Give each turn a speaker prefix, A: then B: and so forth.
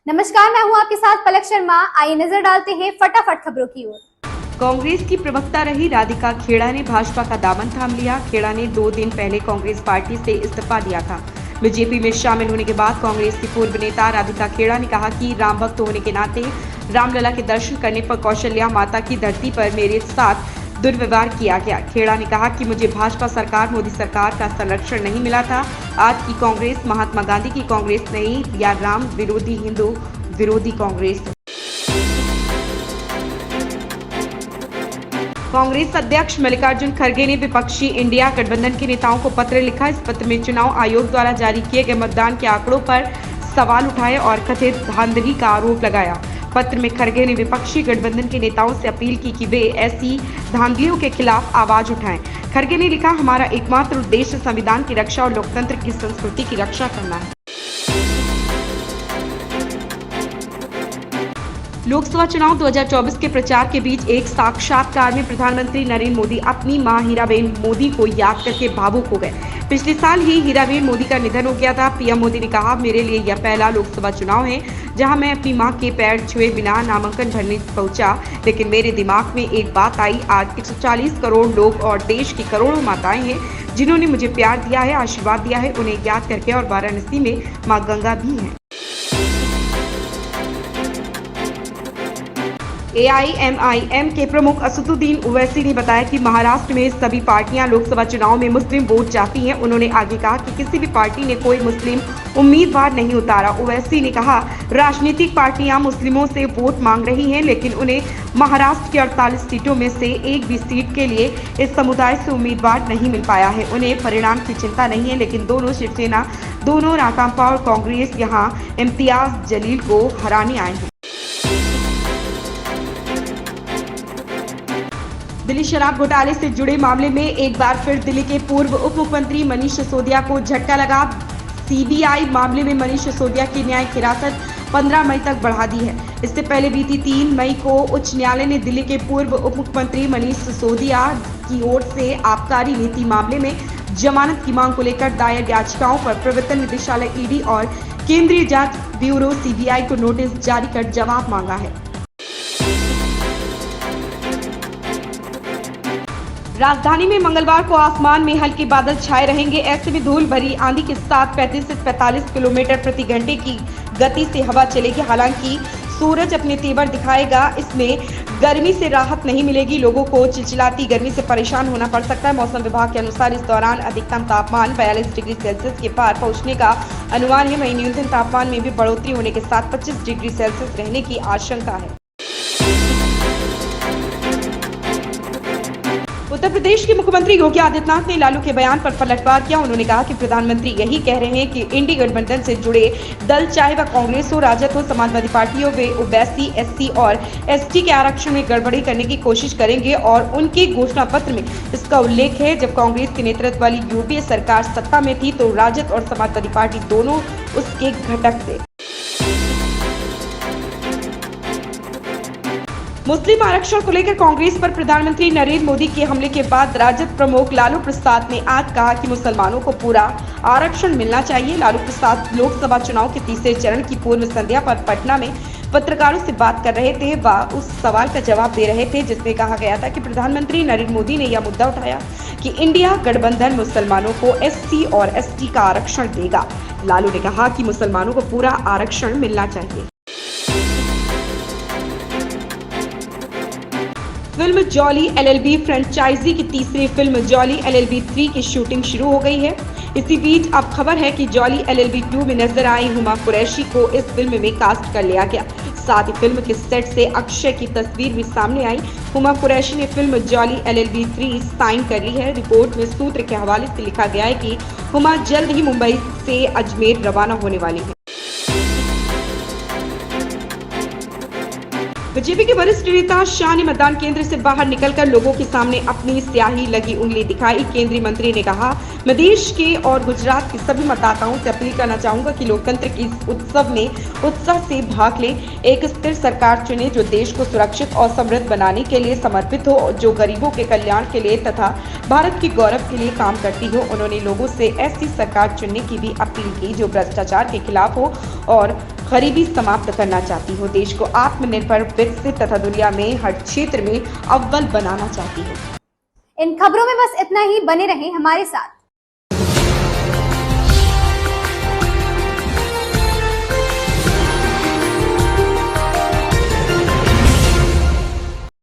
A: नमस्कार, मैं हूं आपके साथ पलक शर्मा। आइए नजर डालते हैं फटाफट खबरों की ओर।
B: कांग्रेस की प्रवक्ता रही राधिका खेड़ा ने भाजपा का दामन थाम लिया। खेड़ा ने 2 दिन पहले कांग्रेस पार्टी से इस्तीफा दिया था। बीजेपी में शामिल होने के बाद कांग्रेस की पूर्व नेता राधिका खेड़ा ने कहा कि राम भक्त होने के नाते रामलला के दर्शन करने पर कौशल्या माता की धरती पर मेरे साथ दुर्व्यवहार किया गया। खेड़ा ने कहा कि मुझे भाजपा सरकार, मोदी सरकार का संरक्षण नहीं मिला था। आज की कांग्रेस महात्मा गांधी की कांग्रेस नहीं या राम विरोधी, हिंदू विरोधी कांग्रेस। कांग्रेस अध्यक्ष मल्लिकार्जुन खड़गे ने विपक्षी इंडिया गठबंधन के नेताओं को पत्र लिखा। इस पत्र में चुनाव आयोग द्वारा जारी किए गए मतदान के आंकड़ों पर सवाल उठाए और कथित धांधली का आरोप लगाया। पत्र में खड़गे ने विपक्षी गठबंधन के नेताओं से अपील की कि वे ऐसी धांधलियों के खिलाफ आवाज उठाएं। खड़गे ने लिखा, हमारा एकमात्र उद्देश्य संविधान की रक्षा और लोकतंत्र की संस्कृति की रक्षा करना है। लोकसभा चुनाव 2024 के प्रचार के बीच एक साक्षात्कार में प्रधानमंत्री नरेंद्र मोदी अपनी मां हीराबेन मोदी को याद करके भावुक हो गए। पिछले साल ही हीराबेन मोदी का निधन हो गया था। पीएम मोदी ने कहा, मेरे लिए यह पहला लोकसभा चुनाव है जहां मैं अपनी मां के पैर छुए बिना नामांकन भरने पहुंचा, लेकिन मेरे दिमाग में एक बात आई। आज 140 करोड़ लोग और देश की करोड़ों माताएं हैं जिन्होंने मुझे प्यार दिया है, आशीर्वाद दिया है, उन्हें याद करके। और वाराणसी में मां गंगा भी है। AIMIM के प्रमुख असदुद्दीन ओवैसी ने बताया कि महाराष्ट्र में सभी पार्टियां लोकसभा चुनाव में मुस्लिम वोट चाहती हैं। उन्होंने आगे कहा कि किसी भी पार्टी ने कोई मुस्लिम उम्मीदवार नहीं उतारा। ओवैसी ने कहा, राजनीतिक पार्टियां मुस्लिमों से वोट मांग रही हैं, लेकिन उन्हें महाराष्ट्र की 48 सीटों में से एक भी सीट के लिए इस समुदाय से उम्मीदवार नहीं मिल पाया है। उन्हें परिणाम की चिंता नहीं है, लेकिन दोनों शिवसेना, दोनों राकांपा और कांग्रेस यहाँ इम्तियाज जलील को हराने आए हैं। दिल्ली शराब घोटाले से जुड़े मामले में एक बार फिर दिल्ली के पूर्व उप मुख्यमंत्री मनीष सिसोदिया को झटका लगा। सीबीआई मामले में मनीष सिसोदिया की न्यायिक हिरासत 15 मई तक बढ़ा दी है। इससे पहले बीती 3 मई को उच्च न्यायालय ने दिल्ली के पूर्व उप मुख्यमंत्री मनीष सिसोदिया की ओर से आबकारी नीति मामले में जमानत की मांग को लेकर दायर याचिकाओं पर प्रवर्तन निदेशालय ईडी और केंद्रीय जांच ब्यूरो सीबीआई को नोटिस जारी कर जवाब मांगा है। राजधानी में मंगलवार को आसमान में हल्के बादल छाए रहेंगे। ऐसे में धूल भरी आंधी के साथ 35 से 45 किलोमीटर प्रति घंटे की गति से हवा चलेगी। हालांकि सूरज अपने तेवर दिखाएगा। इसमें गर्मी से राहत नहीं मिलेगी। लोगों को चिलचिलाती गर्मी से परेशान होना पड़ सकता है। मौसम विभाग के अनुसार इस दौरान अधिकतम तापमान 42 डिग्री सेल्सियस के पार पहुंचने का अनुमान है। वहीं न्यूनतम तापमान में भी बढ़ोतरी होने के साथ 25 डिग्री सेल्सियस रहने की आशंका है। उत्तर प्रदेश के मुख्यमंत्री योगी आदित्यनाथ ने लालू के बयान पर पलटवार किया। उन्होंने कहा कि प्रधानमंत्री यही कह रहे हैं कि इंडी गठबंधन से जुड़े दल, चाहे वह कांग्रेस हो, राजद हो, समाजवादी पार्टी हो, वे ओबीसी, एससी और एसटी के आरक्षण में गड़बड़ी करने की कोशिश करेंगे और उनके घोषणा पत्र में इसका उल्लेख है। जब कांग्रेस के नेतृत्व वाली यूपीए सरकार सत्ता में थी तो राजद और समाजवादी पार्टी दोनों उसके घटक थे। मुस्लिम आरक्षण को लेकर कांग्रेस पर प्रधानमंत्री नरेंद्र मोदी के हमले के बाद राजद प्रमुख लालू प्रसाद ने आज कहा कि मुसलमानों को पूरा आरक्षण मिलना चाहिए। लालू प्रसाद लोकसभा चुनाव के तीसरे चरण की पूर्व संध्या पर पटना में पत्रकारों से बात कर रहे थे। वह उस सवाल का जवाब दे रहे थे जिसमें कहा गया था कि प्रधानमंत्री नरेंद्र मोदी ने यह मुद्दा उठाया कि इंडिया गठबंधन मुसलमानों को एससी और एसटी का आरक्षण देगा। लालू ने कहा कि मुसलमानों को पूरा आरक्षण मिलना चाहिए। फिल्म जॉली एलएलबी फ्रेंचाइजी की तीसरी फिल्म जॉली एलएलबी 3 की शूटिंग शुरू हो गई है। इसी बीच अब खबर है कि जॉली एलएलबी 2 में नजर आई हुमा कुरैशी को इस फिल्म में कास्ट कर लिया गया। साथ ही फिल्म के सेट से अक्षय की तस्वीर भी सामने आई। हुमा कुरैशी ने फिल्म जॉली एलएलबी 3 साइन कर ली है। रिपोर्ट में सूत्र के हवाले से लिखा गया है कि हुमा जल्द ही मुंबई से अजमेर रवाना होने वाली है। बीजेपी के वरिष्ठ नेता शाह ने मतदान केंद्र से बाहर निकलकर लोगों के सामने अपनी स्याही लगी उंगली दिखाई। केंद्रीय मंत्री ने कहा, मैं देश के और गुजरात के सभी मतदाताओं से अपील करना चाहूंगा कि लोकतंत्र के इस उत्सव में उत्साह से भाग लें। एक स्थिर सरकार चुने जो देश को सुरक्षित और समृद्ध बनाने के लिए समर्पित हो, जो गरीबों के कल्याण के लिए तथा भारत के गौरव के लिए काम करती हो। उन्होंने लोगों से ऐसी सरकार चुनने की भी अपील की जो भ्रष्टाचार के खिलाफ हो और गरीबी समाप्त करना चाहती हूँ। देश को आत्मनिर्भर, विकसित तथा दुनिया में हर क्षेत्र में अव्वल बनाना चाहती हूँ।
A: इन खबरों में बस इतना ही। बने रहें हमारे साथ।